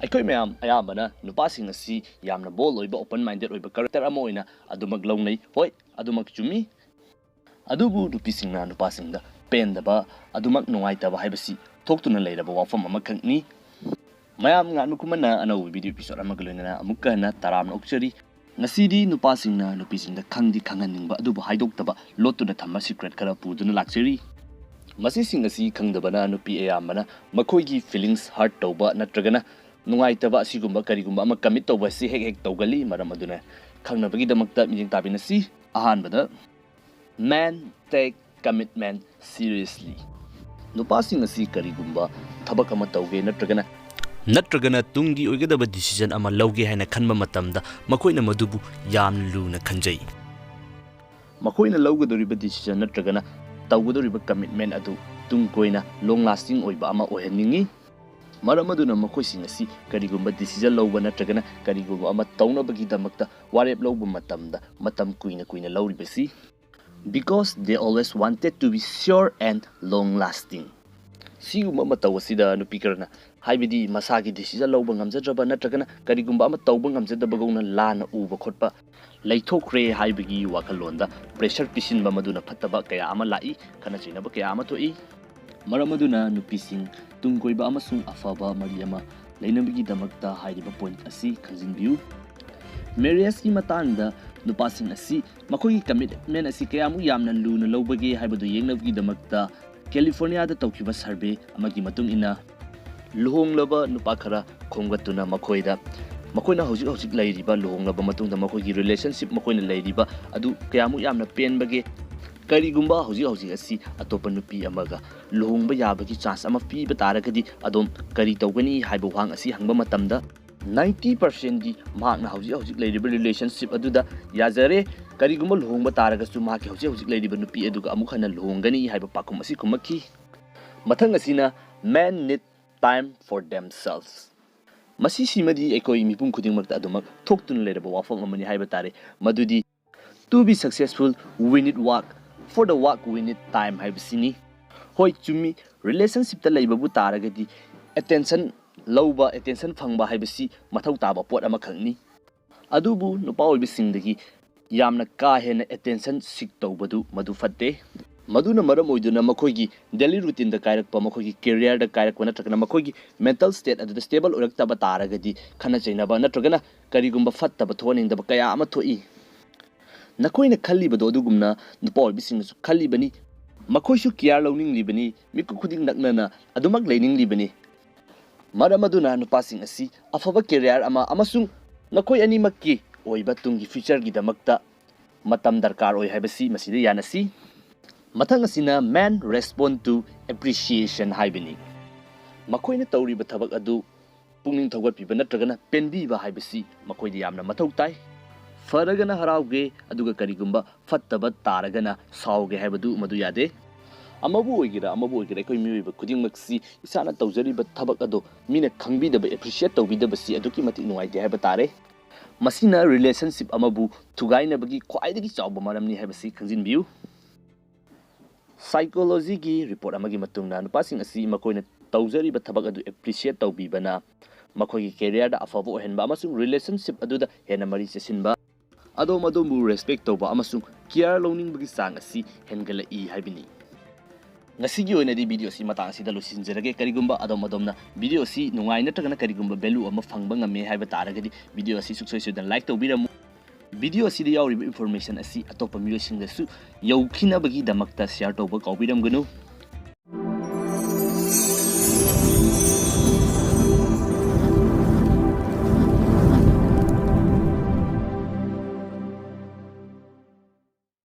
ꯑꯩꯈꯣꯏ ꯃꯌꯥꯝ ꯑꯌꯥꯝꯕꯅ ꯅꯨꯄꯥꯁꯤꯡ ꯑꯁꯤ ꯌꯥꯝꯅ ꯕꯣꯜ ꯑꯣꯏꯕ ꯑꯣꯄꯟ ꯃꯥꯏꯟꯗꯦꯗ ꯑꯣꯏꯕ ꯀꯦꯔꯦꯛꯇꯔ ꯑꯃ ꯑꯣꯏꯅ ꯑꯗꯨꯃꯛ ꯂꯧꯅꯩ ꯍꯣꯏ ꯑꯗꯨꯃꯛ ꯆꯨꯝꯃꯤ ꯑꯗꯨꯕꯨ ꯅꯨꯄꯤꯁꯤꯡꯅ ꯅꯨꯄꯥꯁꯤꯡꯗ ꯄꯦꯟꯗꯕ ꯑꯗꯨꯃꯛ ꯅꯨꯡꯉꯥꯏꯇꯕ ꯍꯥꯏꯕꯁꯤ ꯊꯣꯛꯇꯨꯅ ꯂꯩꯔꯕ ꯋꯥꯐꯝ ꯑꯃꯈꯛꯅꯤ ꯃꯌꯥꯝ ꯉꯥꯟꯕ ꯈꯨꯃꯟꯅ ꯑꯅꯧꯕ ꯚꯤꯗꯤꯑꯣ ꯏꯄꯤꯁꯣꯗ ꯑꯃꯒ ꯂꯣꯏꯅꯅ ꯑꯃꯨꯛꯀ ꯍꯟꯅ ꯇꯔꯥꯝꯅ ꯑꯣꯛꯆꯔꯤ ꯉꯁꯤꯗꯤ ꯅꯨꯄꯥꯁꯤꯡꯅ ꯅꯨꯄꯤꯁꯤꯡꯗ ꯈꯪꯍꯟꯅꯤꯡꯕ ꯑꯗꯨꯕꯨ ꯍꯥꯏꯗꯣꯛꯇꯕ ꯂꯣꯠꯇꯨꯅ ꯊꯝꯕ ꯁꯤꯀ꯭ꯔꯦꯠ ꯈꯔ ꯄꯨꯗꯨꯅ ꯂꯥꯛꯆꯔꯤ ꯃꯁꯤꯁꯤꯡ ꯑꯁꯤ ꯈꯪꯗꯕꯅ ꯅꯨꯄꯤ ꯑꯌꯥꯝꯕꯅ ꯃꯈꯣꯏꯒꯤ ꯐꯤꯂꯤꯡꯁ ꯍꯔꯠ ꯇꯧꯕ ꯅꯠꯇ꯭ꯔꯒꯅ ꯅꯨꯡꯉꯥꯏꯇꯕ ꯑꯁꯤꯒꯨꯝꯕ ꯀꯔꯤꯒꯨꯝꯕ ꯑꯃ ꯀꯃꯤꯠ ꯇꯧꯕ ꯑꯁꯤ ꯍꯦꯛ ꯇꯧꯒꯜꯂꯤ ꯃꯔꯝ ꯑꯗꯨꯅ ꯈꯪꯅꯕꯒꯤꯗꯃꯛꯇ ꯃꯤꯠꯌꯦꯡ ꯇꯥꯕꯤꯅꯁꯤ ꯑꯍꯥꯟꯕꯗ men take commitment seriously ꯅꯨꯄꯥꯁꯤꯡ ꯑꯁꯤ ꯀꯔꯤꯒꯨꯝꯕ ꯊꯕꯛ ꯑꯃ ꯇꯧꯒꯦ ꯅꯠꯇ꯭ꯔꯒꯅ ꯇꯨꯡꯒꯤ ꯑꯣꯏꯒꯗꯕ ꯗꯤꯁꯤꯖꯟ ꯑꯃ ꯂꯧꯒꯦ ꯍꯥꯏꯅ ꯈꯟꯕ ꯃꯇꯝꯗ ꯃꯈꯣꯏꯅ ꯃꯗꯨꯕꯨ ꯌꯥꯝꯅ ꯂꯨꯅ ꯈꯟꯖꯩ ꯃꯈꯣꯏꯅ ꯂꯧꯒꯗꯧꯔꯤꯕ ꯗꯤꯁꯤꯖꯟ ꯅꯠꯇ꯭ꯔꯒꯅ ꯇꯧꯒꯗꯧꯔꯤꯕ ꯀꯃꯤꯠꯃꯦꯟ ꯑꯗꯨ ꯇꯨꯡ ꯀꯣꯏꯅ ꯂꯣꯡ ꯂꯥꯁꯇꯤꯡ ꯑꯣꯏꯕ ꯑꯃ ꯑꯣꯏꯍꯟꯅꯤꯡꯉꯤ ꯃꯔꯝ ꯑꯗꯨꯅ ꯃꯈꯣꯏꯁꯤꯡ ꯑꯁꯤ ꯀꯔꯤꯒꯨꯝꯕ ꯗꯤꯁꯤꯖꯟ ꯂꯧꯕ ꯅꯠꯇ꯭ꯔꯒꯅ ꯀꯔꯤꯒꯨꯝꯕ ꯑꯃ ꯇꯧꯅꯕꯒꯤꯗꯃꯛꯇ ꯋꯥꯔꯦꯞ ꯂꯧꯕ ꯃꯇꯝꯗ ꯃꯇꯝ ꯀꯨꯏꯅ ꯂꯧꯔꯤꯕꯁꯤ because they always wanted to be sure and long lasting सिगुम्बा मतौ असिदा नुपी करना हाइबिदि मसागी decision लौबा ngamjadraba natragana karigumba ama tauba ngamjadabagona lana uba khotpa leithokre haibigi wakalonda pressure pisinba maduna phattaba kaya ama lai khana chinaba kaya ama thoi maramaduna nupising tungkoiba amasung afaba mariama leinabigi damakta hairiba point asi khanjinbiu marriage ki matangda nupasing asi makhoi commitment asi kaya mu yamna luna lobage haibadu yengnabgi damakta California da taukiba survey amagi matung ina luhonglaba nupa khara khomgatuna makoina hojik lairiba luhonglaba matungda makoigi relationship makoina lairiba adu kayamu yamna penbage karigumba hojik asi atopa nupi amaga luhongba yabagi chance ama piba taragadi adom kari tawgani haiba wang asi hangba matamda 90% di mahakna hojik lairiba relationship aduda yazare karigumba luhongba taragasu mahaki hojik lairiba nupi aduga amuk hana luhongani haiba pakum asi kumaki mathang asina men need time for themselves masi simadi ekoi mipum khudingmakta adumak thoktun leraba wafam amani haiba tare madudi to be successful we need work for the work we need time haibasini hoi chumi relationship ta leibabu taragadi attention lauba attention phangba haibasi mathau taba pot ama khangni adubu nupa oibisingdagi yamna ka hena attention sik tawbadu madu fatte maduna maram oiduna makoigi daily routine da kairakpa makoigi career da kairakpa natragana makoigi mental state adu stable oraktaba taragadi khana chainaba natragana karigumba fattaba thoningdaba kaya ama thoi nakoina khallibado adugumna nupa oibisingsu khallibani makoisu care lowning libani miku khuding naknana adumak leining libani maramaduna nupasing asi afaba career ama amasung nakoi animakki oiba tungi future gi damakta matam darkar oi haibasi masida yanasi mathang asina man respond to appreciation haibini makoina tawriba thabak adu pungning thogat piba natragana penbiba haibasi makoidi yamna mathau tai faragana harauge aduga karigumba fattaba taragana sauge haibadu madu yade amabu oigira ekoi miyoiba khudingmaksi isana tawjariba thabak ado mina khangbidaba appreciate tawbidabasi aduki mati nuaide haiba tare masina relationship amabu thugainabagi khwaidagi chawba maramni haibasi khangjinbiu psychology gi report amagi matungna nupasing asi makoina tawjariba thabak adu appreciate tawbibana makoigi career da afaba ohenba amasung relationship aduda hena mari chesinba adomu respect tawba amasung care loningbagi sang asi hengala I haibini ngasigi oinadi video si matang asida losinjerage karigumba adomna video si nungai natragana karigumba value ama phangba ngame haiba taragadi video si suksoi sudan like tawbiramu video si da yauriba information asi atopa miyosingdasu yaukhina bagi damakta share tawba kaubiramganu